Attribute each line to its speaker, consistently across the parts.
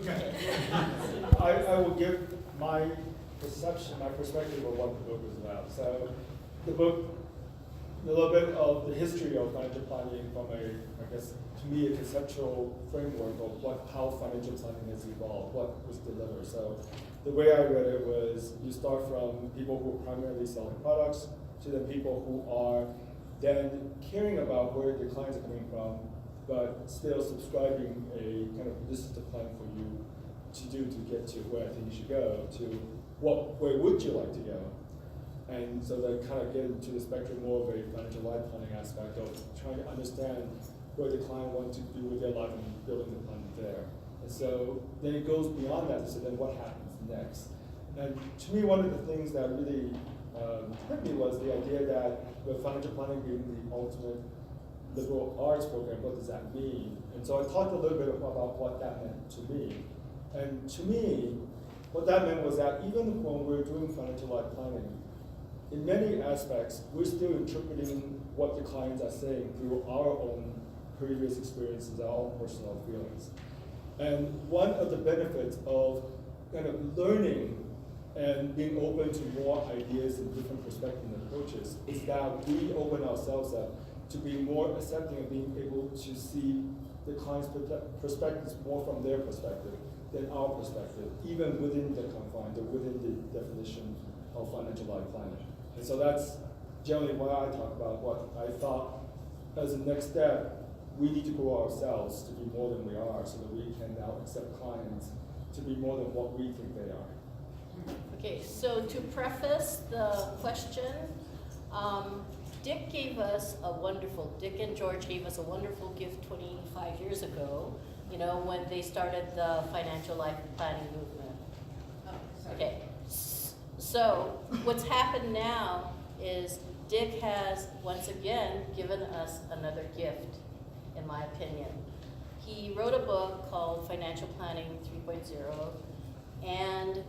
Speaker 1: Okay. I will give my perception, my perspective of what the book is about. So the book, a little bit of the history of financial planning from a, I guess, to me, a conceptual framework of how financial planning has evolved, what was delivered. So the way I read it was you start from people who are primarily selling products to the people who are then caring about where the clients are coming from, but still subscribing a kind of, this is the plan for you to do to get to where I think you should go, to where would you like to go? And so they kind of get into the spectrum more of a financial life planning aspect of trying to understand what the client wants to do with their life and building the plan there. And so then it goes beyond that, so then what happens next? And to me, one of the things that really hit me was the idea that with financial planning being the ultimate liberal arts program, what does that mean? And so I talked a little bit about what that meant to me. And to me, what that meant was that even when we're doing financial life planning, in many aspects, we're still interpreting what the clients are saying through our own previous experiences, our own personal feelings. And one of the benefits of kind of learning and being open to more ideas and different perspectives and approaches is that we open ourselves up to be more accepting of being able to see the client's perspectives more from their perspective than our perspective, even within the confines or within the definition of financial life planning. And so that's generally why I talk about what I thought as a next step, we need to grow ourselves to be more than we are so that we can now accept clients to be more than what we think they are.
Speaker 2: Okay, so to preface the question, Dick and George gave us a wonderful gift 25 years ago, you know, when they started the financial life planning movement.
Speaker 3: Oh, sorry.
Speaker 2: Okay, so what's happened now is Dick has once again given us another gift, in my opinion. He wrote a book called Financial Planning 3.0, and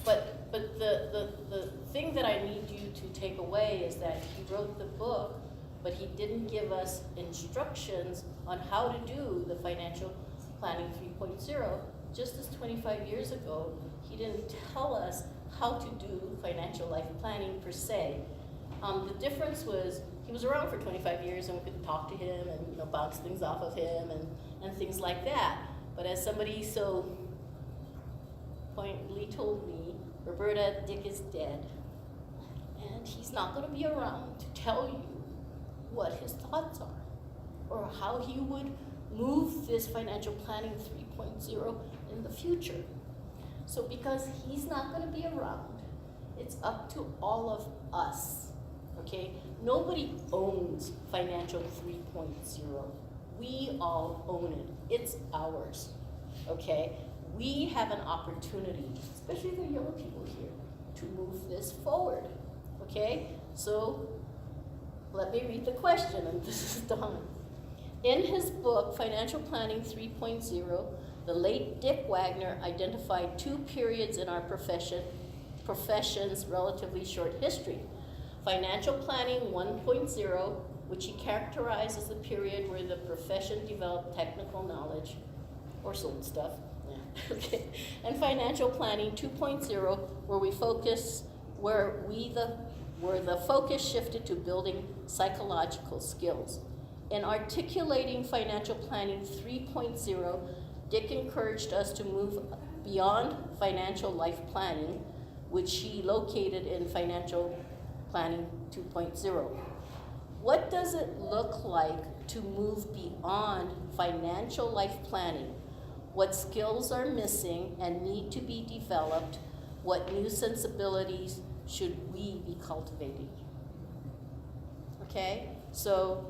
Speaker 2: but the thing that I need you to take away is that he wrote the book, but he didn't give us instructions on how to do the financial planning 3.0. Just as 25 years ago, he didn't tell us how to do financial life planning per se. The difference was he was around for 25 years and we could talk to him and, you know, bounce things off of him and things like that. But as somebody so pointedly told me, Roberta, Dick is dead. And he's not going to be around to tell you what his thoughts are or how he would move this financial planning 3.0 in the future. So because he's not going to be around, it's up to all of us, okay? Nobody owns financial 3.0. We all own it. It's ours, okay? We have an opportunity, especially the young people here, to move this forward, okay? So let me read the question, and this is Don. In his book, Financial Planning 3.0, the late Dick Wagner identified two periods in our profession's relatively short history. Financial Planning 1.0, which he characterized as the period where the profession developed technical knowledge or sold stuff. Yeah. Okay. And Financial Planning 2.0, where the focus shifted to building psychological skills. In articulating Financial Planning 3.0, Dick encouraged us to move beyond financial life planning, which he located in Financial Planning 2.0. What does it look like to move beyond financial life planning? What skills are missing and need to be developed? What new sensibilities should we be cultivating? Okay, so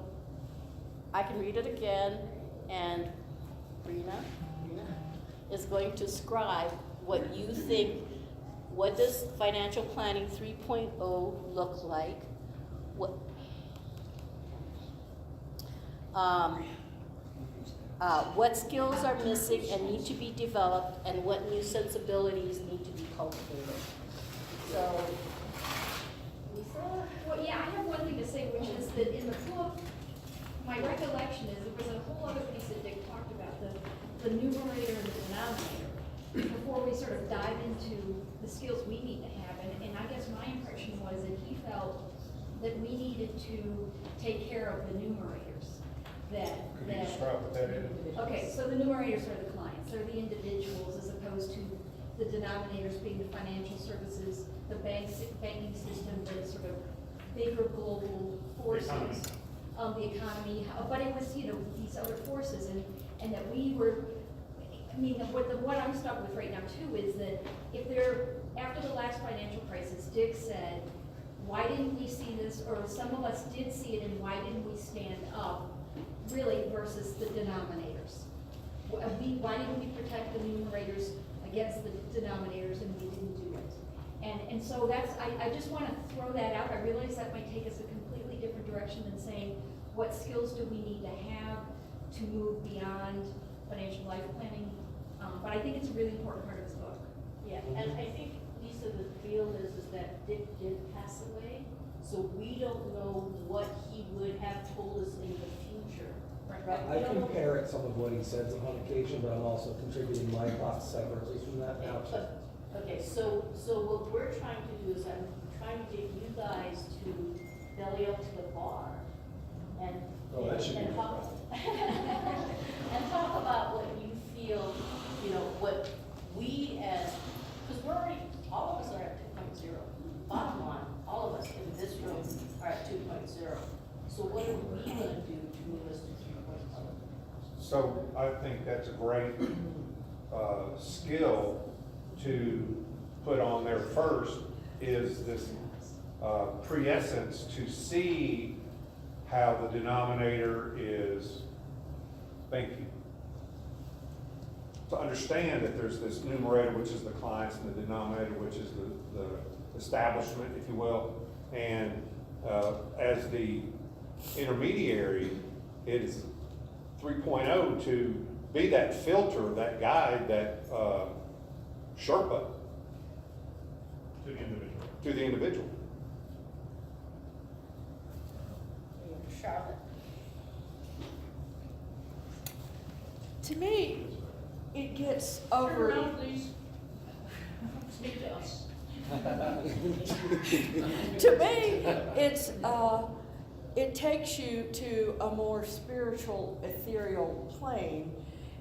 Speaker 2: I can read it again, and Rena is going to scribe what you think. What does Financial Planning 3.0 look like? What skills are missing and need to be developed, and what new sensibilities need to be cultivated? So, Lisa?
Speaker 3: Well, yeah, I have one thing to say, which is that in the book, my recollection is there was a whole other piece that Dick talked about, the numerator and the denominator, before we sort of dive into the skills we need to have. And I guess my impression was that he felt that we needed to take care of the numerators.
Speaker 4: Could you describe what that is?
Speaker 3: Okay, so the numerators are the clients, they're the individuals, as opposed to the denominators being the financial services, the banking system, the sort of bigger global forces. The economy, but it was, these other forces, and that we were, I mean, what I'm stuck with right now too is that after the last financial crisis, Dick said, why didn't we see this, or some of us did see it, and why didn't we stand up, really, versus the denominators? Why didn't we protect the numerators against the denominators, and we didn't do it? And so I just want to throw that out. I realize that might take us a completely different direction than saying, what skills do we need to have to move beyond financial life planning? But I think it's a really important part of this book.
Speaker 2: Yeah, and I think, Lisa, the deal is that Dick did pass away, so we don't know what he would have told us in the future.
Speaker 3: Right.
Speaker 2: We
Speaker 5: I
Speaker 2: don't know-
Speaker 5: can parrot some of what he says on occasion, but I'm also contributing my thoughts separately from that now.
Speaker 2: Okay, so what we're trying to do is I'm trying to get you guys to belly up to the bar and
Speaker 4: Oh, that should be
Speaker 2: and
Speaker 4: no
Speaker 2: talk
Speaker 4: problem.
Speaker 2: and talk about what you feel, what we as, because we're already, all of us are at 2.0. Bottom line, all of us in this room are at 2.0. So what are we gonna do to move us to 3.0?
Speaker 4: So I think that's a great skill to put on there first, is this prescience to see how the denominator is thinking. To understand that there's this numerator, which is the clients, and the denominator, which is the establishment, if you will. And as the intermediary, it is 3.0 to be that filter, that guide, that Sherpa
Speaker 6: To the individual.
Speaker 4: to the individual.
Speaker 2: Charlotte?
Speaker 7: To me, it gets
Speaker 2: Turn
Speaker 7: over.
Speaker 2: around, please. Speak to us.
Speaker 7: To me, it takes you to a more spiritual, ethereal plane,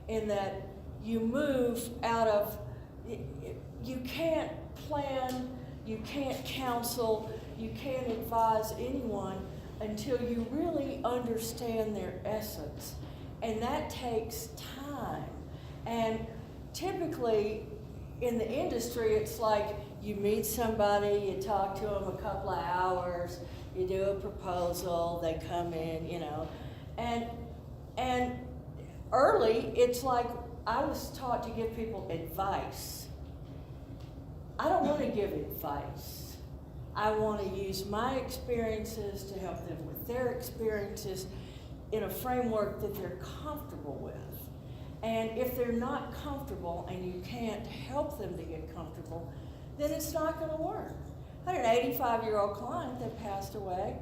Speaker 7: in that you move out of. You can't plan, you can't counsel, you can't advise anyone until you really understand their essence. And that takes time. And typically in the industry, it's like you meet somebody, you talk to them a couple of hours, you do a proposal, they come in, and early, it's like I was taught to give people advice. I don't want to give advice. I want to use my experiences to help them with their experiences in a framework that they're comfortable with. And if they're not comfortable and you can't help them to get comfortable, then it's not going to work. I had an 85-year-old client that passed away,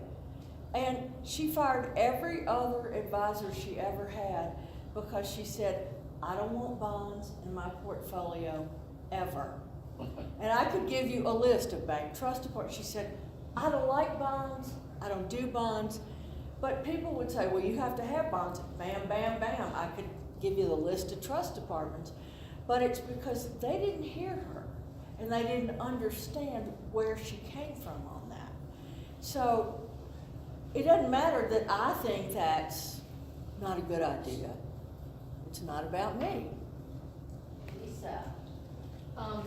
Speaker 7: and she fired every other advisor she ever had because she said, I don't want bonds in my portfolio ever. And I could give you a list of bank trust departments. She said, I don't like bonds, I don't do bonds. But people would say, well, you have to have bonds. Bam, bam, bam. I could give you the list of trust departments. But it's because they didn't hear her and they didn't understand where she came from on that. So it doesn't matter that I think that's not a good idea. It's not about me.
Speaker 2: Lisa?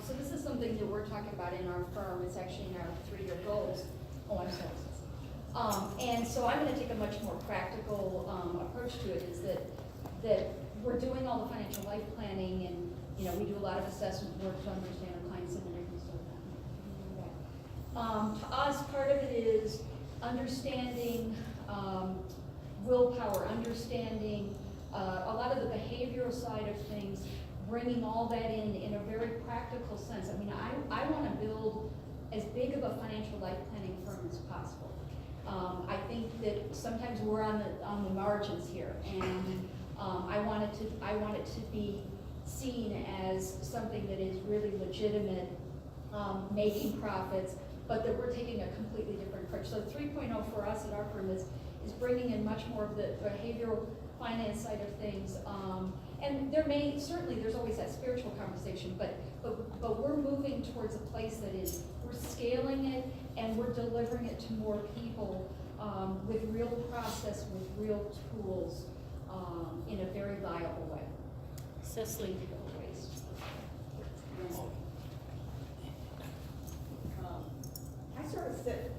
Speaker 3: So this is something that we're talking about in our firm. It's actually in our 3-year goals. Oh, I'm sorry. And so I'm going to take a much more practical approach to it. Is that we're doing all the financial life planning, and we do a lot of assessment work to understand our clients and everything like that. To us, part of it is understanding willpower, understanding a lot of the behavioral side of things, bringing all that in a very practical sense. I mean, I want to build as big of a financial life planning firm as possible. I think that sometimes we're on the margins here, and I want it to be seen as something that is really legitimate, making profits, but that we're taking a completely different approach. So 3.0 for us at our firm is bringing in much more of the behavioral finance side of things. And there's always that spiritual conversation, but we're moving towards a place that is, we're scaling it and we're delivering it to more people with real process, with real tools, in a very viable way.
Speaker 2: Cicely.
Speaker 8: I sort of sit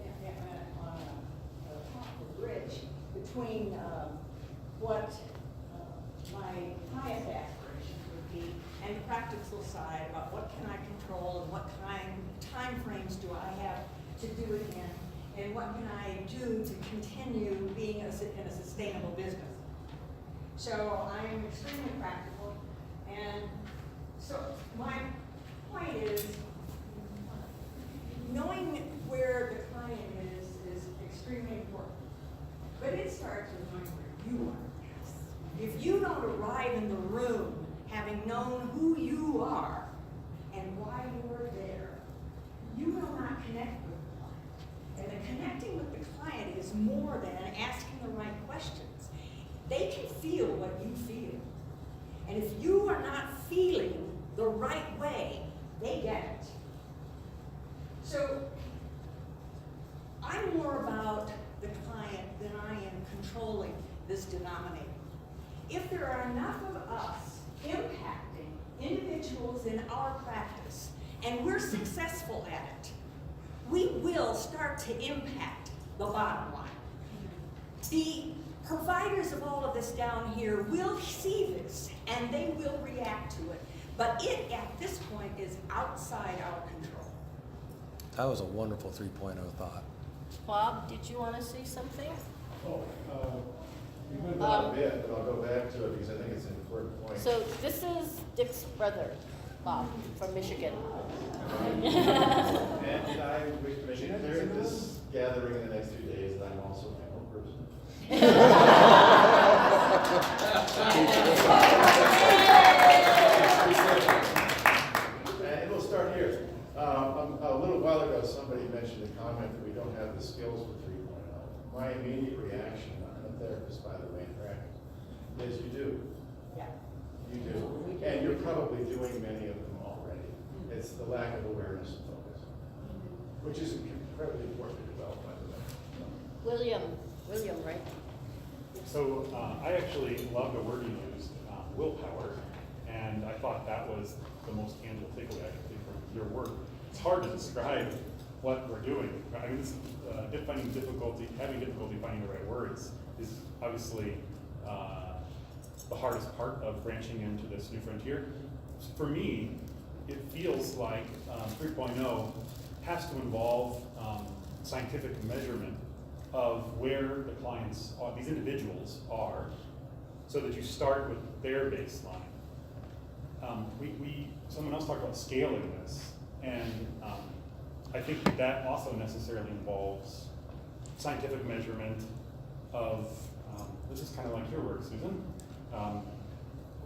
Speaker 8: on a top of the bridge between what my highest aspirations would be and the practical side about what can I control and what time frames do I have to do it in, and what can I do to continue being in a sustainable business. So I'm extremely practical, and so my point is knowing where the client is extremely important, but it starts with knowing where you are. If you don't arrive in the room having known who you are and why you're there, you will not connect with the client. And the connecting with the client is more than asking the right questions. They can feel what you feel. And if you are not feeling the right way, they get it. So I'm more about the client than I am controlling this denominator. If there are enough of us impacting individuals in our practice, and we're successful at it, we will start to impact the bottom line. The providers of all of this down here will see this, and they will react to it. But it, at this point, is outside our control.
Speaker 5: That was a wonderful 3.0 thought.
Speaker 2: Bob, did you want to say something?
Speaker 9: You moved on a bit, but I'll go back to it because I think it's an important point.
Speaker 2: So this is Dick's brother, Bob, from Michigan.
Speaker 9: And I wish to make it clear at this gathering in the next 2 days that I'm also a people person. And it'll start here. A little while ago, somebody mentioned a comment that we don't have the skills for 3.0. My immediate reaction, I'm a therapist by the way in practice, is you do.
Speaker 8: Yeah.
Speaker 9: You do. And you're probably doing many of them already. It's the lack of awareness and focus, which is incredibly important to develop, by the way.
Speaker 2: William, right?
Speaker 6: So I actually love the word you used, willpower, and I thought that was the most tangible takeaway I could take from your work. It's hard to describe what we're doing. I mean, this, having difficulty finding the right words is obviously the hardest part of branching into this new frontier. For me, it feels like 3.0 has to involve scientific measurement of where the clients, these individuals are, so that you start with their baseline. Someone else talked about scaling this, and I think that also necessarily involves scientific measurement of, this is kind of like your work, Susan,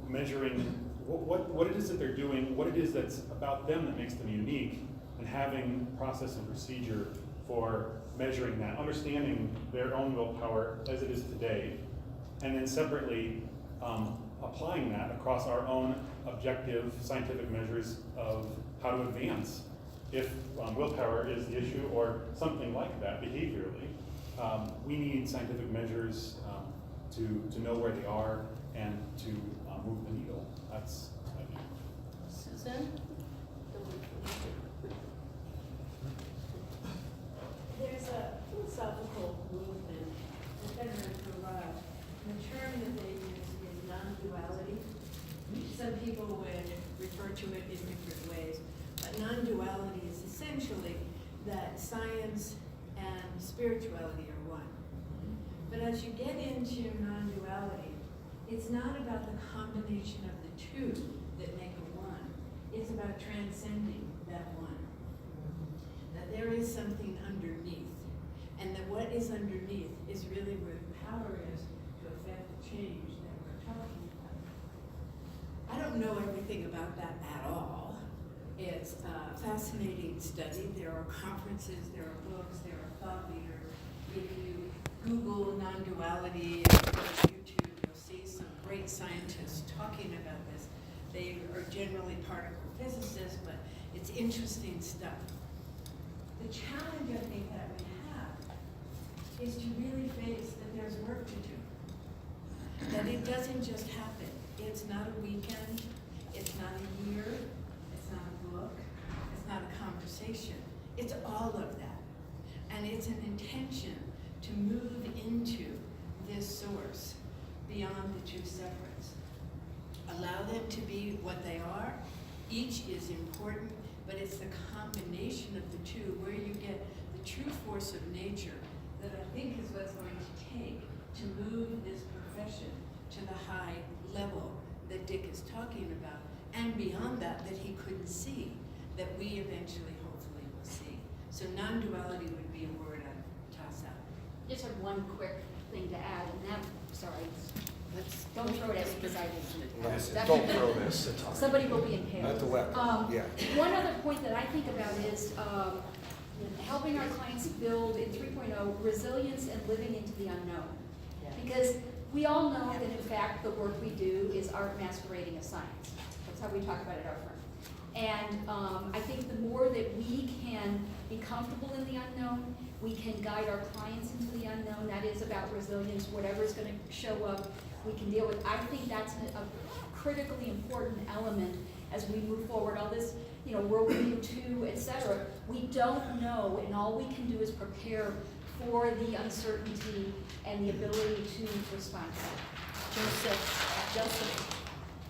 Speaker 6: measuring what it is that they're doing, what it is that's about them that makes them unique, and having process and procedure for measuring that, understanding their own willpower as it is today, and then separately applying that across our own objective scientific measures of how to advance. If willpower is the issue or something like that behaviorally, we need scientific measures to know where they are and to move the needle. That's my view.
Speaker 2: Susan?
Speaker 10: There's a philosophical movement that's been around for a while. The term that they use is non-duality. Some people would refer to it in different ways, but non-duality is essentially that science and spirituality are one. But as you get into non-duality, it's not about the combination of the two that make a one. It's about transcending that one. That there is something underneath, and that what is underneath is really where the power is to affect the change that we're talking about. I don't know everything about that at all. It's a fascinating study. There are conferences, there are books, there are thought leaders. If you Google non-duality and go to YouTube, you'll see some great scientists talking about this. They are generally particle physicists, but it's interesting stuff. The challenge I think that we have is to really face that there's work to do. That it doesn't just happen. It's not a weekend, it's not a year, it's not a book, it's not a conversation. It's all of that. And it's an intention to move into this source beyond the two separates. Allow them to be what they are. Each is important, but it's the combination of the two where you get the true force of nature that I think is what's going to take to move this profession to the high level that Dick is talking about, and beyond that, that he couldn't see, that we eventually hopefully will see. So non-duality would be a word I'd toss out.
Speaker 3: Just have one quick thing to add, and that, sorry, don't throw it at me because I didn't.
Speaker 5: Don't throw this.
Speaker 3: Somebody will be impaled.
Speaker 5: Not the weapon, yeah.
Speaker 3: One other point that I think about is helping our clients build in 3.0 resilience and living into the unknown. Because we all know that in fact the work we do is art masquerading as science. That's how we talk about it at our firm. And I think the more that we can be comfortable in the unknown, we can guide our clients into the unknown. That is about resilience. Whatever's going to show up, we can deal with. I think that's a critically important element as we move forward. All this, World War II, et cetera, we don't know, and all we can do is prepare for the uncertainty and the ability to respond to it.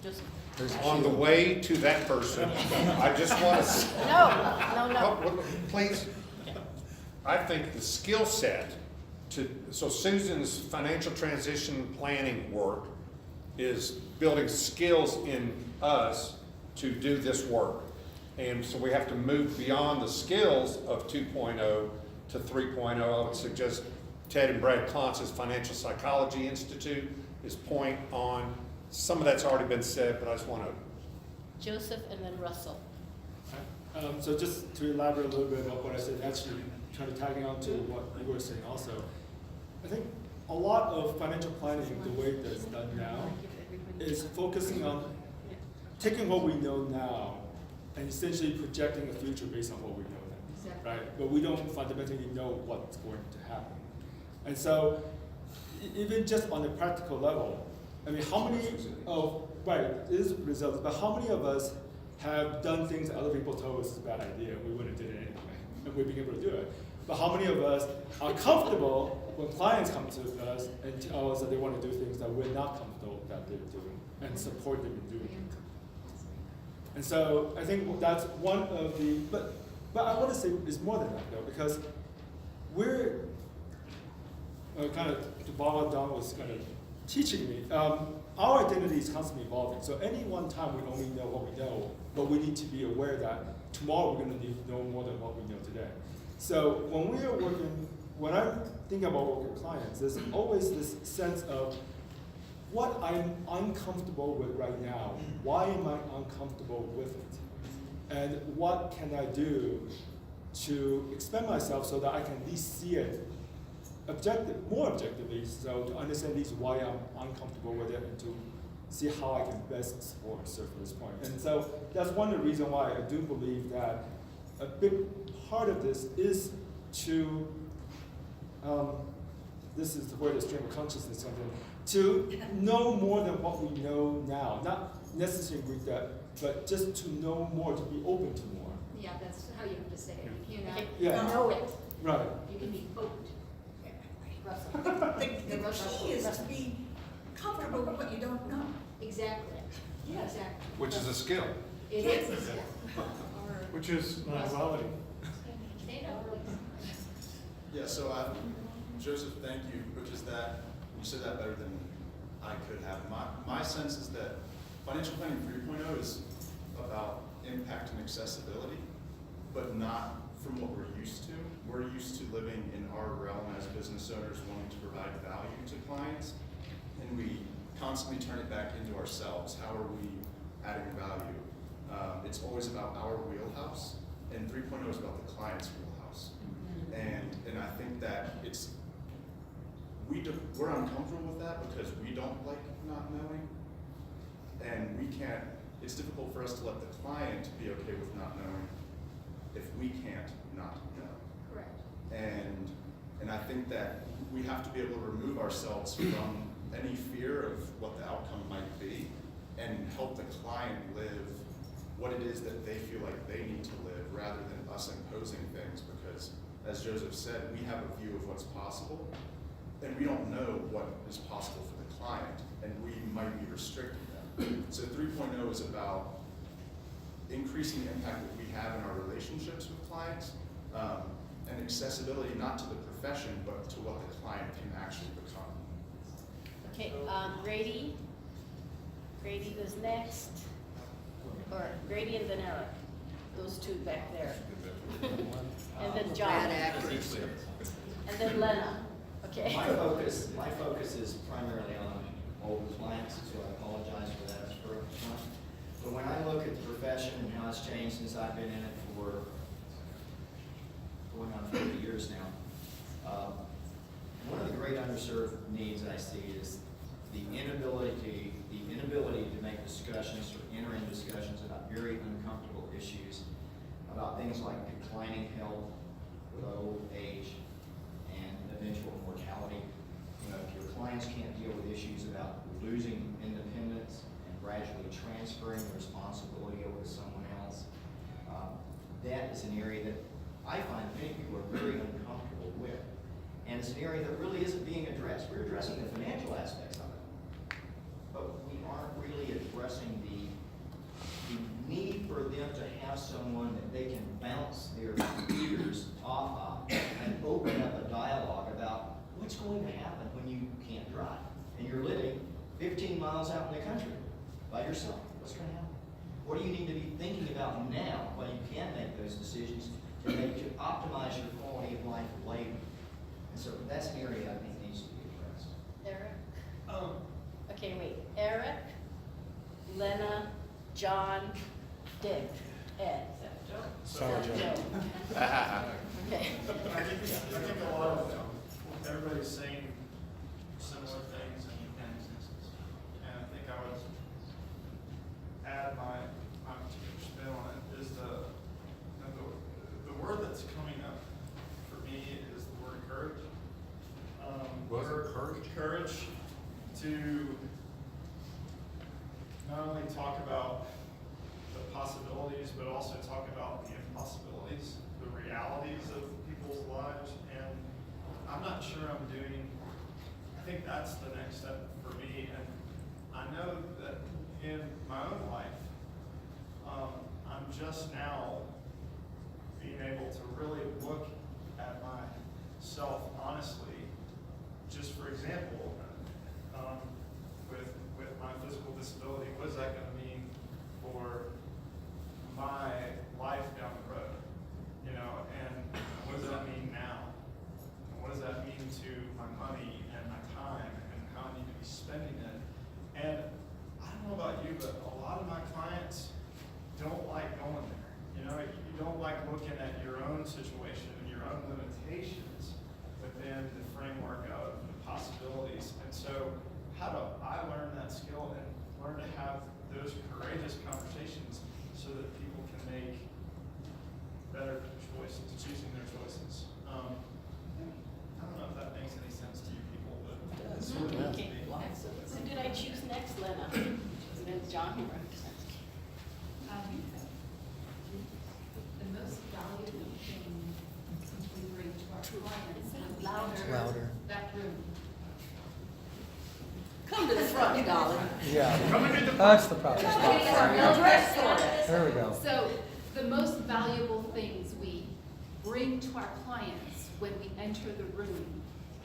Speaker 2: Joseph.
Speaker 4: On the way to that person, I just want to.
Speaker 2: No.
Speaker 4: Please. I think the skill set so Susan's financial transition planning work is building skills in us to do this work. And so we have to move beyond the skills of 2.0 to 3.0. I would suggest Ted and Brad Klantz's Financial Psychology Institute is point on. Some of that's already been said, but I just want to.
Speaker 2: Joseph and then Russell.
Speaker 1: So just to elaborate a little bit on what I said, actually trying to tag on to what you were saying also. I think a lot of financial planning, the way that's done now, is focusing on taking what we know now and essentially projecting a future based on what we know now, right? But we don't fundamentally know what's going to happen. And so, even just on a practical level, I mean, how many of, right, it is results, but how many of us have done things that other people told us is a bad idea and we wouldn't have did it anyway, and we've been able to do it? But how many of us are comfortable when clients come to us and tell us that they want to do things that we're not comfortable that they're doing and support them in doing it? And so I think that's one of the, but I want to say it's more than that though, because we're kind of, Bob Don was kind of teaching me, our identity is constantly evolving. So any one time we only know what we know, but we need to be aware that tomorrow we're going to need to know more than what we know today. So when we are working, when I'm thinking about working with clients, there's always this sense of what I'm uncomfortable with right now. Why am I uncomfortable with it? And what can I do to expand myself so that I can at least see it more objectively, so to understand at least why I'm uncomfortable with it and to see how I can best support and serve from this point. And so that's one of the reasons why I do believe that a big part of this is to, this is where the stream of consciousness comes in, to know more than what we know now. Not necessarily with that, but just to know more, to be open to more.
Speaker 3: Yeah, that's how you have to say it. You
Speaker 1: Yeah.
Speaker 3: know it.
Speaker 1: Right.
Speaker 3: You can be open. Russell.
Speaker 8: The key is to be comfortable with what you don't know.
Speaker 3: Exactly.
Speaker 8: Yes.
Speaker 3: Exactly.
Speaker 4: Which is a skill.
Speaker 3: It is.
Speaker 6: Which is non-duality.
Speaker 11: Yeah, so Joseph, thank you, which is that, you said that better than I could have. My sense is that financial planning 3.0 is about impact and accessibility, but not from what we're used to. We're used to living in our realm as business owners wanting to provide value to clients, and we constantly turn it back into ourselves. How are we adding value. It's always about our wheelhouse, and 3.0 is about the client's wheelhouse. And I think that we're uncomfortable with that because we don't like not knowing, and it's difficult for us to let the client be okay with not knowing if we can't not know.
Speaker 3: Correct.
Speaker 11: And I think that we have to be able to remove ourselves from any fear of what the outcome might be and help the client live what it is that they feel like they need to live rather than us imposing things, because as Joseph said, we have a view of what's possible and we don't know what is possible for the client, and we might be restricting them. So 3.0 is about increasing the impact that we have in our relationships with clients, and accessibility not to the profession, but to what the client can actually become.
Speaker 2: Okay, Grady. Grady was next. Or Grady and then Eric. Those two back there. And then John. And then Lena. Okay.
Speaker 12: My focus is primarily on old clients, so I apologize for that as for upfront. But when I look at the profession and how it's changed since I've been in it for going on 30 years now, one of the great underserved needs I see is the inability to make discussions or enter in discussions about very uncomfortable issues, about things like declining health with old age and eventual mortality. You know, if your clients can't deal with issues about losing independence and gradually transferring the responsibility over to someone else, that is an area that I find many people are very uncomfortable with. And it's an area that really isn't being addressed. We're addressing the financial aspects of it, but we aren't really addressing the need for them to have someone that they can bounce their fears off of and open up a dialogue about what's going to happen when you can't drive and you're living 15 miles out in the country by yourself. What's going to happen? What do you need to be thinking about now while you can make those decisions to optimize your quality of life later? And so that's an area I think needs to be addressed.
Speaker 2: Eric? Okay, wait. Eric, Lena, John, Dick, Ed.
Speaker 1: Sorry, Joe.
Speaker 2: Okay.
Speaker 13: I think a lot of everybody's saying similar things, and I think I would add my particular spin on it is the word that's coming up for me is the word courage. Courage to not only talk about the possibilities, but also talk about the impossibilities, the realities of people's lives. And I'm not sure I'm doing, I think that's the next step for me. And I know that in my own life, I'm just now being able to really look at myself honestly. Just for example, with my physical disability, what is that going to mean for my life down the road? You know, and what does that mean now? And what does that mean to my money and my time and how I need to be spending it? And I don't know about you, but a lot of my clients don't like going there. You know, you don't like looking at your own situation and your own limitations within the framework of the possibilities. And so how do I learn that skill and learn to have those courageous conversations so that people can make better choices, choosing their choices? I don't know if that makes any sense to you people, but it's sort of
Speaker 2: Okay. Who did I choose next, Lena? And then John.
Speaker 10: The most valuable thing we bring to our clients is
Speaker 2: Louder.
Speaker 10: that room.
Speaker 7: Come to the front, darling.
Speaker 5: Yeah, that's the proper
Speaker 10: Come
Speaker 5: spot.
Speaker 10: get our real dress for it.
Speaker 5: There we go.
Speaker 10: So the most valuable things we bring to our clients when we enter the room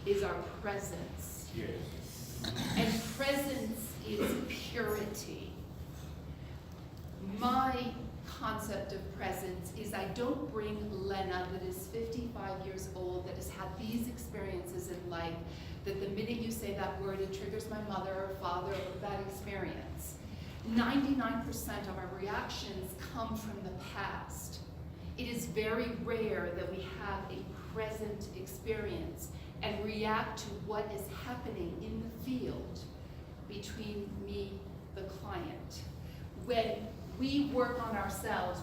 Speaker 10: is our presence.
Speaker 4: Yes.
Speaker 10: And presence is purity. My concept of presence is I don't bring Lena that is 55 years old, that has had these experiences in life, that the minute you say that word, it triggers my mother or father or that experience.
Speaker 14: 99% of our reactions come from the past. It is very rare that we have a present experience and react to what is happening in the field between me, the client. When we work on ourselves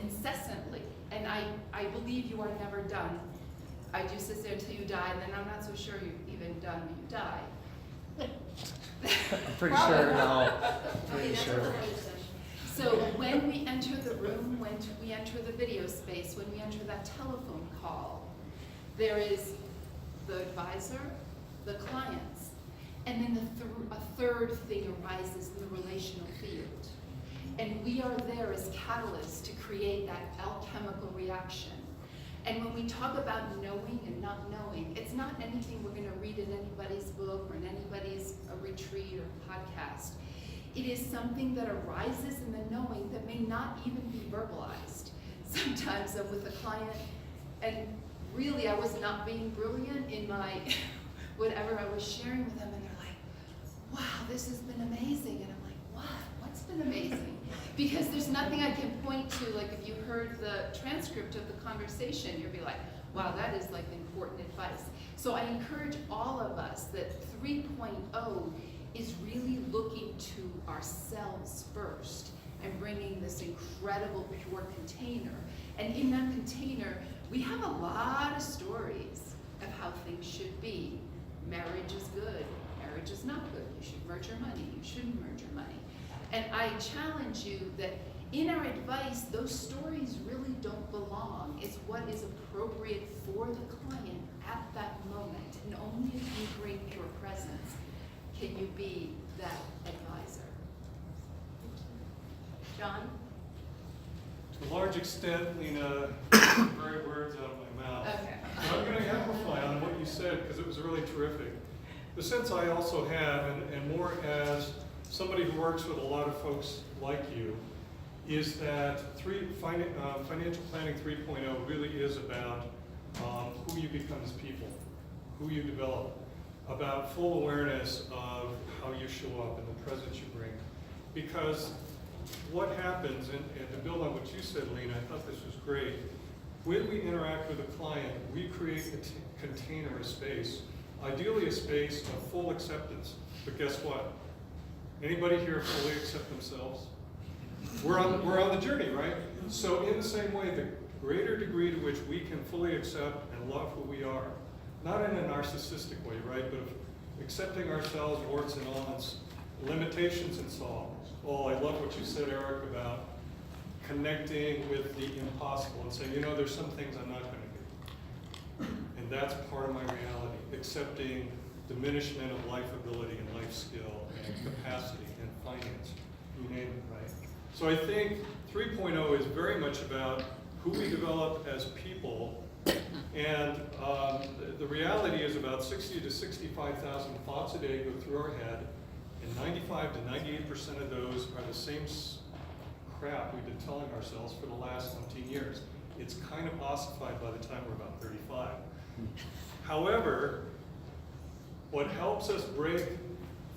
Speaker 14: incessantly, and I believe you are never done. I do sit there until you die, and then I'm not so sure you're even done when you die.
Speaker 5: I'm pretty sure now. Pretty sure.
Speaker 14: So when we enter the room, when we enter the video space, when we enter that telephone call, there is the advisor, the clients, and then a third thing arises in the relational field. And we are there as catalysts to create that alchemical reaction. And when we talk about knowing and not knowing, it's not anything we're gonna read in anybody's book or in anybody's retreat or podcast. It is something that arises in the knowing that may not even be verbalized. Sometimes I'm with a client and really I was not being brilliant in my whatever I was sharing with them, and they're like, wow, this has been amazing. And I'm like, what? What's been amazing? Because there's nothing I can point to, like if you heard the transcript of the conversation, you'll be like, wow, that is like important advice. So I encourage all of us that 3.0 is really looking to ourselves first and bringing this incredible pure container. And in that container, we have a lot of stories of how things should be. Marriage is good, marriage is not good. You should merge your money, you shouldn't merge your money. And I challenge you that in our advice, those stories really don't belong. It's what is appropriate for the client at that moment. And only if you bring pure presence can you be that advisor. John?
Speaker 6: To a large extent, Lena, very words out of my mouth.
Speaker 14: Okay.
Speaker 6: But I'm going to amplify on what you said because it was really terrific. The sense I also have, and more as somebody who works with a lot of folks like you, is that financial planning 3.0 really is about who you become as people, who you develop, about full awareness of how you show up and the presence you bring. Because what happens, and to build on what you said, Lena, I thought this was great, when we interact with a client, we create a container, a space, ideally a space of full acceptance. But guess what? Anybody here fully accept themselves? We're on the journey, right? So in the same way, the greater degree to which we can fully accept and love who we are, not in a narcissistic way, right, but of accepting ourselves, warts and all, limitations and so on. Oh, I love what you said, Eric, about connecting with the impossible and saying, you know, there's some things I'm not going to do. And that's part of my reality, accepting diminishment of life ability and life skill and capacity and finance, you name it, right? So I think 3.0 is very much about who we develop as people, and the reality is about 60 to 65,000 thoughts a day go through our head, and 95 to 98% of those are the same crap we've been telling ourselves for the last 17 years. It's kind of ossified by the time we're about 35. However, what helps us break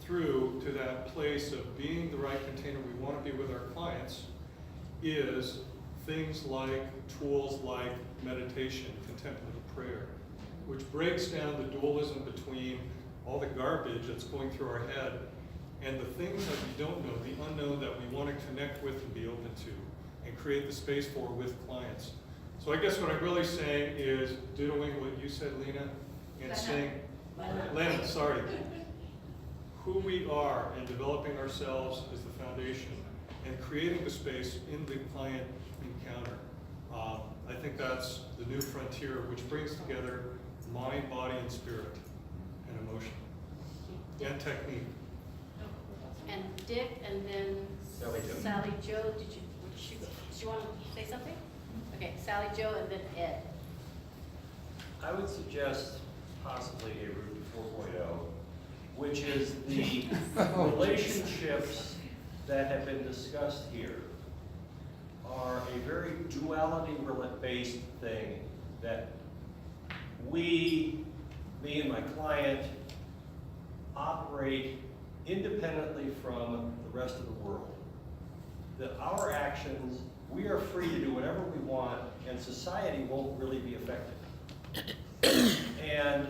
Speaker 6: through to that place of being the right container we want to be with our clients is things like tools like meditation, contemplative prayer, which breaks down the dualism between all the garbage that's going through our head and the things that we don't know, the unknown that we want to connect with and be open to and create the space for with clients. So I guess what I'm really saying is dittoing what you said, Lena, and saying, Lena, sorry, who we are and developing ourselves is the foundation and creating the space in the client encounter. I think that's the new frontier, which brings together mind, body, and spirit, and emotion, and technique.
Speaker 2: And Dick, and then Sally Jo. Did you want to say something? Okay, Sally Jo, and then Ed.
Speaker 15: I would suggest possibly a route to 4.0, which is the relationships that have been discussed here are a very duality-based thing that we, me and my client, operate independently from the rest of the world. That our actions, we are free to do whatever we want, and society won't really be affected. And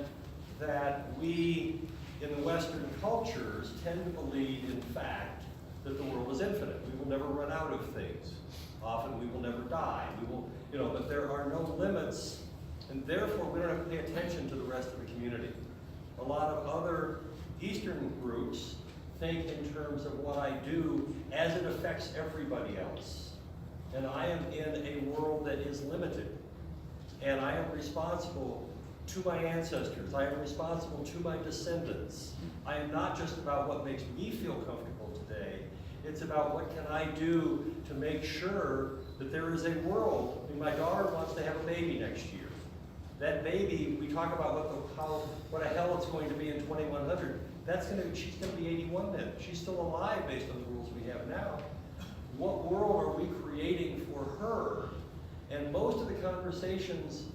Speaker 15: that we, in the Western cultures, tend to believe, in fact, that the world is infinite. We will never run out of things. Often we will never die. We will, but there are no limits, and therefore we don't have to pay attention to the rest of the community. A lot of other Eastern groups think in terms of what I do as it affects everybody else. And I am in a world that is limited. And I am responsible to my ancestors. I am responsible to my descendants. I am not just about what makes me feel comfortable today. It's about what can I do to make sure that there is a world. I mean, my daughter wants to have a baby next year. That baby, we talk about what a hell it's going to be in 2100. She's going to be 81 then. She's still alive based on the rules we have now. What world are we creating for her? And most of the conversations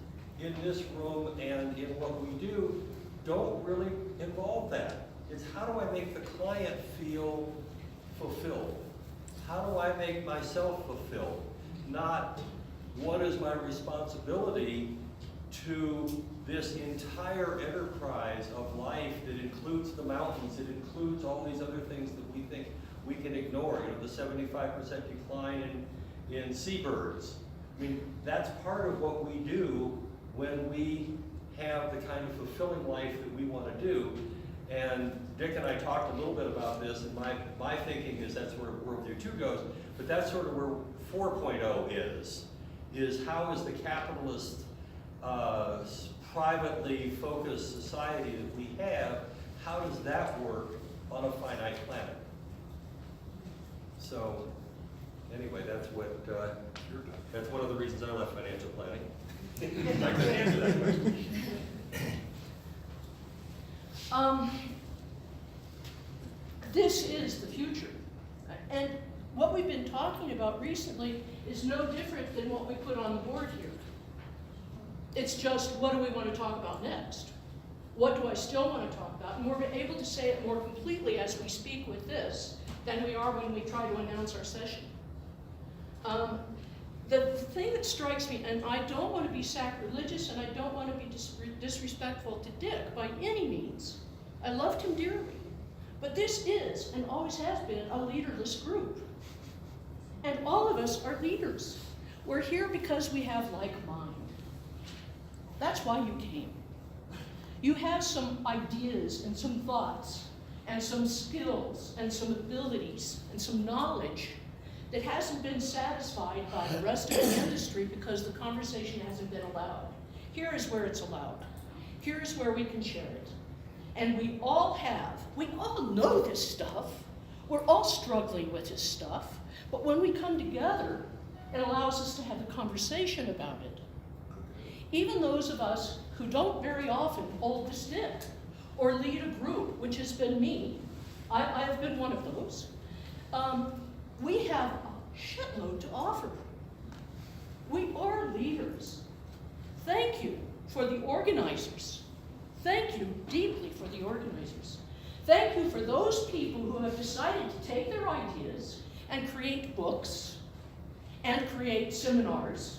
Speaker 15: in this room and in what we do don't really involve that. It's how do I make the client feel fulfilled? How do I make myself fulfilled? Not what is my responsibility to this entire enterprise of life that includes the mountains, it includes all these other things that we think we can ignore, the 75% decline in seabirds. I mean, that's part of what we do when we have the kind of fulfilling life that we want to do. And Dick and I talked a little bit about this, and my thinking is that's where Worldview 2 goes, but that's sort of where 4.0 is how is the capitalist, privately focused society that we have, how does that work on a finite planet? So, anyway, that's one of the reasons I left financial planning. I couldn't answer that question.
Speaker 16: This is the future. And what we've been talking about recently is no different than what we put on the board here. It's just, what do we want to talk about next? What do I still want to talk about? And we're able to say it more completely as we speak with this than we are when we try to announce our session. The thing that strikes me, and I don't want to be sacrilegious and I don't want to be disrespectful to Dick by any means. I loved him dearly. But this is, and always has been, a leaderless group. And all of us are leaders. We're here because we have like mind. That's why you came. You have some ideas and some thoughts and some skills and some abilities and some knowledge that hasn't been satisfied by the rest of the industry because the conversation hasn't been allowed. Here is where it's allowed. Here is where we can share it. And we all know this stuff. We're all struggling with this stuff. But when we come together, it allows us to have a conversation about it. Even those of us who don't very often hold the stick or lead a group, which has been me, I have been one of those, we have a shitload to offer. We are leaders. Thank you for the organizers. Thank you deeply for the organizers. Thank you for those people who have decided to take their ideas and create books and create seminars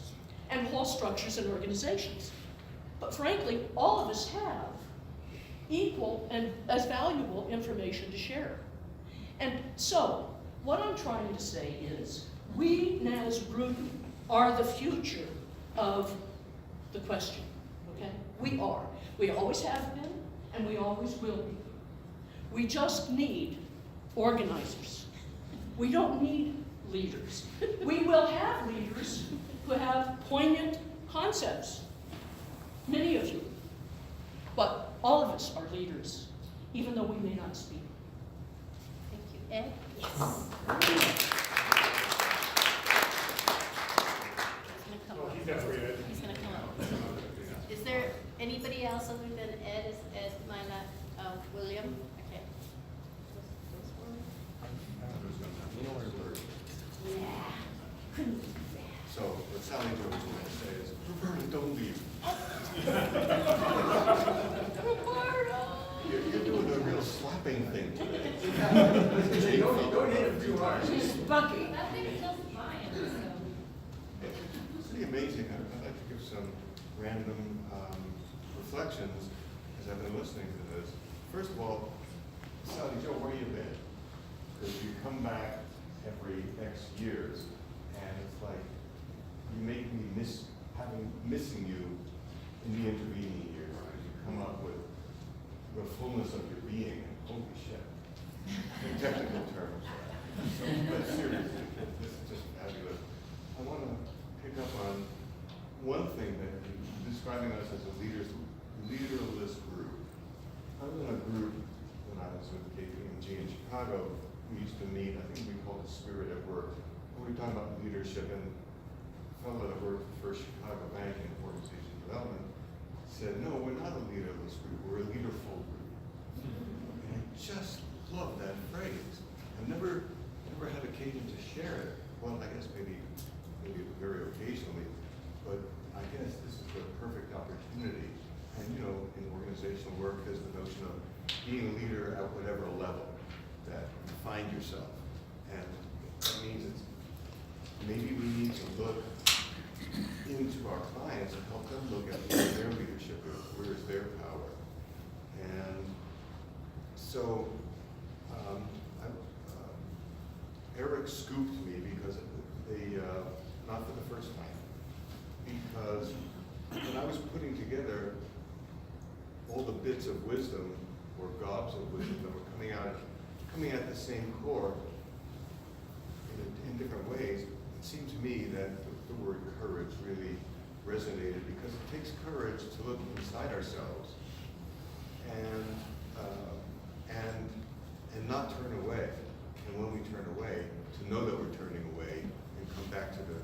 Speaker 16: and whole structures and organizations. But frankly, all of us have equal and as valuable information to share. And so, what I'm trying to say is, we, Nazrudin, are the future of the question, okay? We are. We always have been, and we always will be. We just need organizers. We don't need leaders. We will have leaders who have poignant concepts, many of you. But all of us are leaders, even though we may not speak.
Speaker 2: Thank you. Ed? Yes. He's going to come up. Is there anybody else other than Ed? Is Ed William? Okay. Yeah.
Speaker 9: So what Sally Jones was going to say is, Roberta, don't leave.
Speaker 2: Roberta!
Speaker 9: You're doing a real slapping thing today. Don't hit him too hard.
Speaker 7: Spunky.
Speaker 10: That thing kills mine, so.
Speaker 9: It's pretty amazing. I'd like to give some random reflections as I've been listening to this. First of all, Sally Joe, where you been? Because you come back every X years, and it's like you make me missing you in the intervening years. You come up with the fullness of your being, and holy shit, in technical terms. But seriously, this is just fabulous. I want to pick up on one thing that you're describing us as a leaderless group. I was in a group when I was with KPMG in Chicago. We used to meet, I think we called it Spirit at Work. And we were talking about leadership, and a fellow that worked for Chicago Bank in organization development said, no, we're not a leaderless group, we're a leaderful group. And I just love that phrase. I've never had occasion to share it. Well, I guess maybe very occasionally, but I guess this is the perfect opportunity. And you know, in organizational work, there's the notion of being a leader at whatever level that you find yourself. And that means it's maybe we need to look into our clients and help them look at where their leadership is, where is their power. And so Eric scooped me because not for the first time, because when I was putting together all the bits of wisdom or gobs of wisdom that were coming at the same core in different ways, it seemed to me that the word courage really resonated, because it takes courage to look inside ourselves and not turn away. And when we turn away, to know that we're turning away and come back to the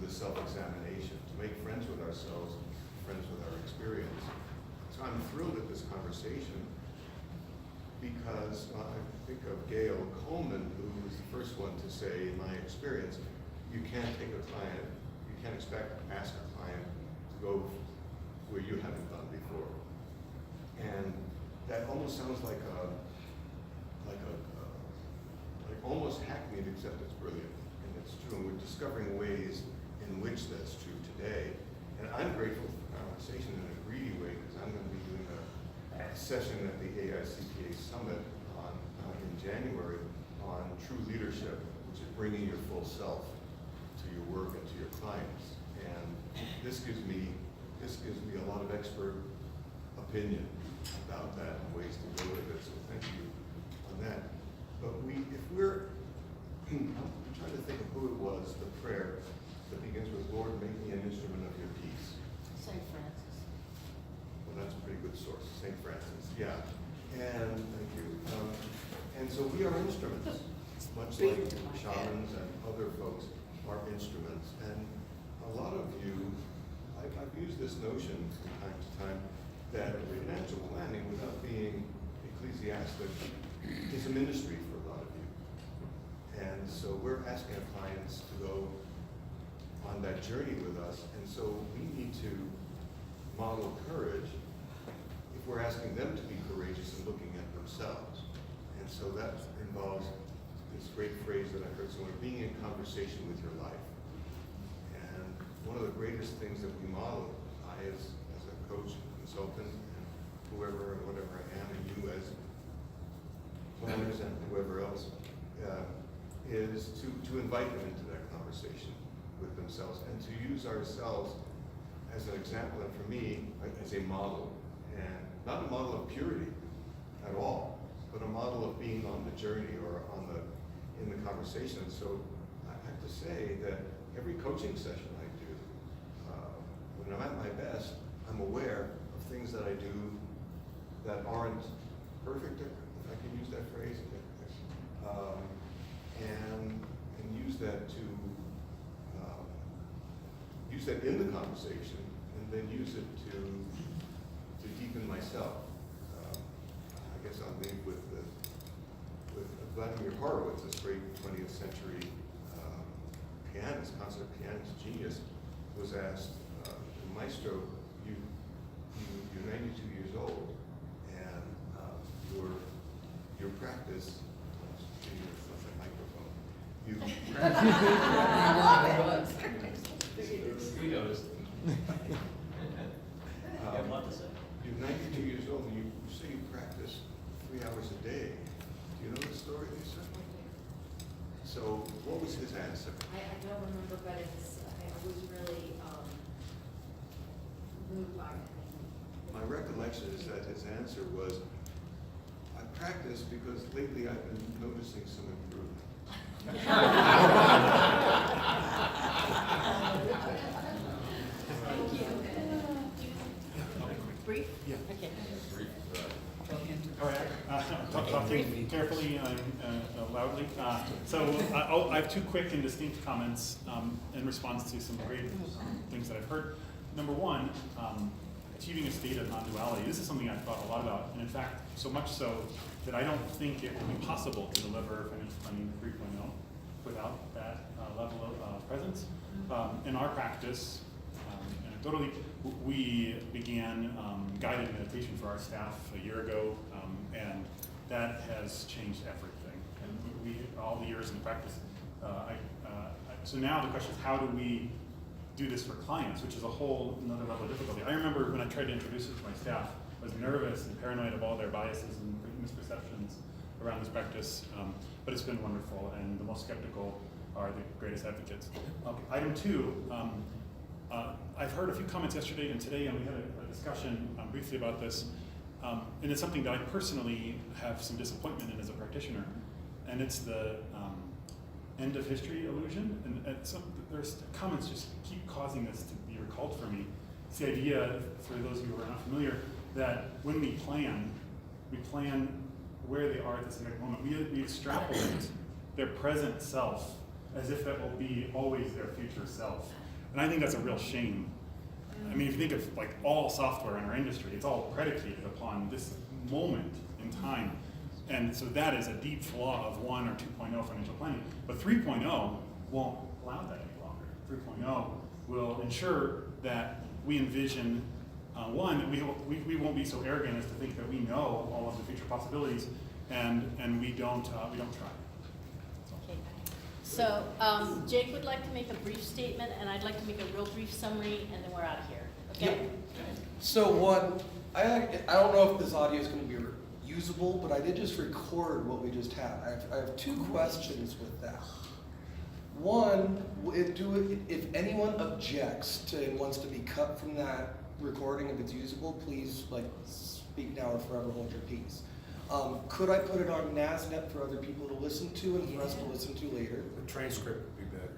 Speaker 9: self-examination, to make friends with ourselves, friends with our experience. So I'm thrilled at this conversation because I think of Gail Coleman, who was the first one to say, in my experience, you can't ask a client to go where you haven't gone before. And that almost sounds like almost hackneyed, except it's brilliant, and it's true. And we're discovering ways in which that's true today. And I'm grateful for the conversation in a greedy way, because I'm going to be doing a session at the AICPA Summit in January on true leadership, which is bringing your full self to your work and to your clients. And this gives me a lot of expert opinion about that and ways to go with it. So thank you on that. But I'm trying to think of who it was, the prayer that begins with, Lord, make me an instrument of your peace.
Speaker 7: St. Francis.
Speaker 9: Well, that's a pretty good source, St. Francis, yeah. And thank you. And so we are instruments, much like shamans and other folks are instruments. And a lot of you, I've used this notion from time to time that financial planning, without being ecclesiastic, is a ministry for a lot of you. And so we're asking our clients to go on that journey with us. And so we need to model courage if we're asking them to be courageous and looking at themselves. And so that involves this great phrase that I heard somewhere, being in conversation with your life. And one of the greatest things that we model, I as a coach, consultant, and whoever and whatever I am, and you as planners and whoever else, is to invite them into that conversation with themselves and to use ourselves as an example, and for me, as a model. And not a model of purity at all, but a model of being on the journey or in the conversation. So I have to say that every coaching session I do, when I'm at my best, I'm aware of things that I do that aren't perfect, if I can use that phrase, and use that to use that in the conversation, and then use it to deepen myself. I guess I'll leave with Vladimir Horowitz, this great 20th century pianist, concert pianist genius, was asked, Maestro, you're 92 years old, and your practice
Speaker 11: You.
Speaker 15: We noticed.
Speaker 11: You're 92 years old and you say you practice 3 hours a day. Do you know the story of your son? So what was his answer?
Speaker 10: I don't remember, but I was really moved by it.
Speaker 11: My recollection is that his answer was, I practice because lately I've been noticing some improvement.
Speaker 2: Thank you. Brief?
Speaker 6: Yeah.
Speaker 2: Okay.
Speaker 6: All right, talking carefully and loudly. I have 2 quick and distinct comments in response to some great things that I've heard. Number 1, achieving a state of non-duality. This is something I've thought a lot about, and in fact, so much so that I don't think it will be possible to deliver financial planning 3.0 without that level of presence. In our practice, anecdotally, we began guided meditation for our staff a year ago, and that has changed everything. And we all the years in practice, so now the question is, how do we do this for clients, which is a whole another level of difficulty. I remember when I tried to introduce it to my staff, I was nervous and paranoid of all their biases and misperceptions around this practice, but it's been wonderful, and the most skeptical are the greatest advocates. Okay. Item 2, I've heard a few comments yesterday and today, and we had a discussion briefly about this, and it's something that I personally have some disappointment in as a practitioner, and it's the end of history illusion, and there's comments just keep causing this to be recalled for me. It's the idea, for those of you who are not familiar, that when we plan where they are at this exact moment. We extrapolate their present self as if that will be always their future self. And I think that's a real shame. I mean, if you think of like all software in our industry, it's all predicated upon this moment in time. And so that is a deep flaw of 1 or 2.0 financial planning. But 3.0 won't allow that any longer. 3.0 will ensure that we envision, one, that we won't be so arrogant as to think that we know all of the future possibilities, and we don't try.
Speaker 2: Okay. So Jake would like to make a brief statement, and I'd like to make a real brief summary, and then we're out of here. Okay?
Speaker 5: Yep. So one, I don't know if this audio is going to be usable, but I did just record what we just had. I have 2 questions with that. One, if anyone objects to and wants to be cut from that recording, if it's usable, please speak now or forever hold your peace. Could I put it on NASNet for other people to listen to and for us to listen to later?
Speaker 4: The transcript would be better.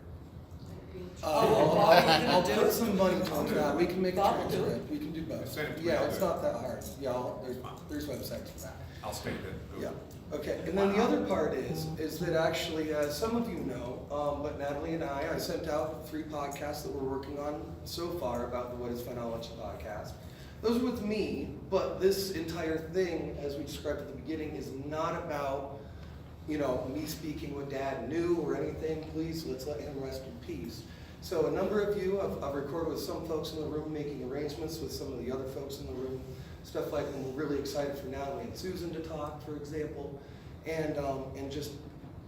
Speaker 5: I'll put some money towards that. We can make a transcript. We can do both. Yeah, it's not that hard. Y'all, there's websites for that.
Speaker 4: I'll state that.
Speaker 5: Yeah. Okay. And then the other part is that actually, as some of you know, but Natalie and I sent out 3 podcasts that we're working on so far about the What is Phonology podcast. Those are with me, but this entire thing, as we described at the beginning, is not about, me speaking what Dad knew or anything. Please, let's let him rest in peace. So a number of you, I've recorded with some folks in the room, making arrangements with some of the other folks in the room. Stuff like when we're really excited for Natalie and Susan to talk, for example. And just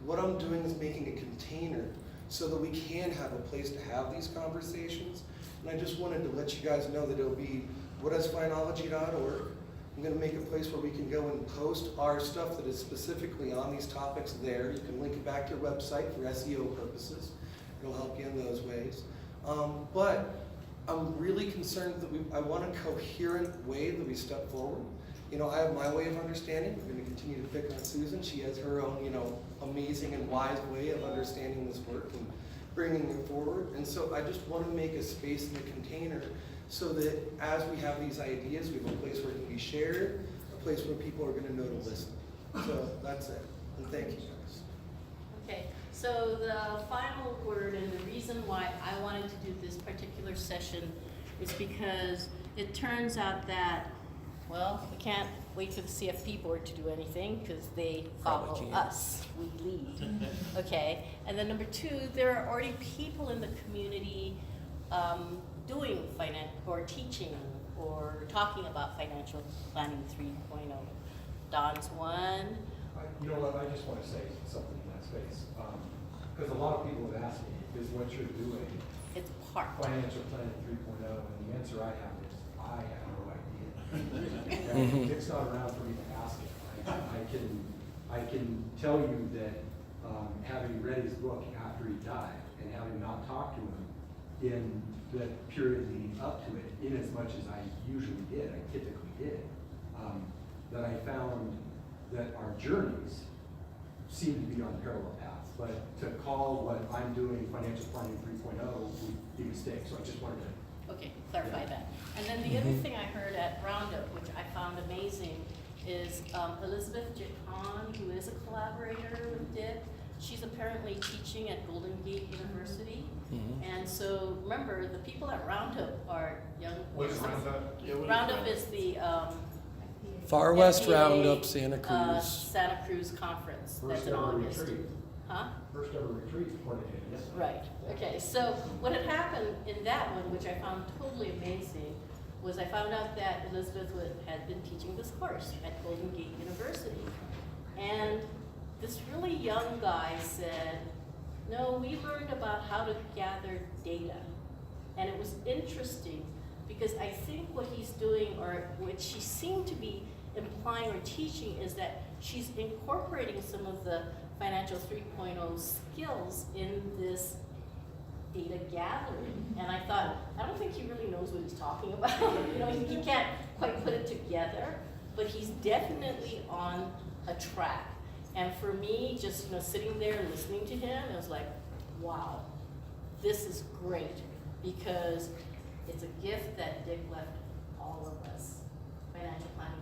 Speaker 5: what I'm doing is making a container so that we can have a place to have these conversations. And I just wanted to let you guys know that it'll be whatisfinology.org. I'm going to make a place where we can go and post our stuff that is specifically on these topics there. You can link it back to your website for SEO purposes. It'll help you in those ways. But I'm really concerned that I want a coherent way that we step forward. I have my way of understanding. We're going to continue to pick on Susan. She has her own, amazing and wise way of understanding this work and bringing it forward. And so I just want to make a space in the container so that as we have these ideas, we have a place where it can be shared, a place where people are going to know to listen. So that's it. And thank you guys.
Speaker 2: Okay. So the final word and the reason why I wanted to do this particular session is because it turns out that, well, we can't wait for the CFP board to do anything because they follow us. We lead. Okay. And then number 2, there are already people in the community doing finance or teaching or talking about financial planning 3.0. Don's one.
Speaker 15: You know what, I just want to say something in that space.
Speaker 17: because a lot of people have asked me, is what you're doing
Speaker 2: It's part.
Speaker 17: financial planning 3.0? And the answer I have is, I have no idea. And Dick's not around for me to ask it. I can tell you that having read his book after he died and having not talked to him in the period leading up to it, in as much as I usually did, I typically did, that I found that our journeys seem to be on parallel paths. But to call what I'm doing financial planning 3.0 would be a mistake. So I just wanted to.
Speaker 2: Okay, clarify that. And then the other thing I heard at Roundup, which I found amazing, is Elizabeth Jacon, who is a collaborator with Dick. She's apparently teaching at Golden Gate University. And so remember, the people at Roundup are young.
Speaker 11: What is Roundup?
Speaker 2: Roundup is the
Speaker 5: Far West
Speaker 2: FPA,
Speaker 5: Roundup, Santa Cruz.
Speaker 2: Santa Cruz Conference.
Speaker 17: First
Speaker 2: That's in
Speaker 17: ever
Speaker 2: August.
Speaker 17: retreat.
Speaker 2: Huh?
Speaker 17: First ever retreat, according to him, yes.
Speaker 2: Right, okay, so what had happened in that one, which I found totally amazing, was I found out that Elizabeth had been teaching this course at Golden Gate University. And this really young guy said, no, we learned about how to gather data. And it was interesting because I think what he's doing, or what she seemed to be implying or teaching, is that she's incorporating some of the financial 3.0 skills in this data gathering. And I thought, I don't think he really knows what he's talking about. You know, he can't quite put it together, but he's definitely on a track. And for me, just sitting there listening to him, it was like, wow, this is great, because it's a gift that Dick left all of us. Financial planning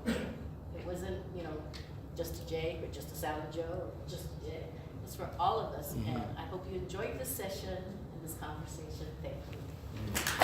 Speaker 2: 3.0. It wasn't, just to Jake or just to Sally Joe or just to Dick. It's for all of us. And I hope you enjoyed this session and this conversation. Thank you.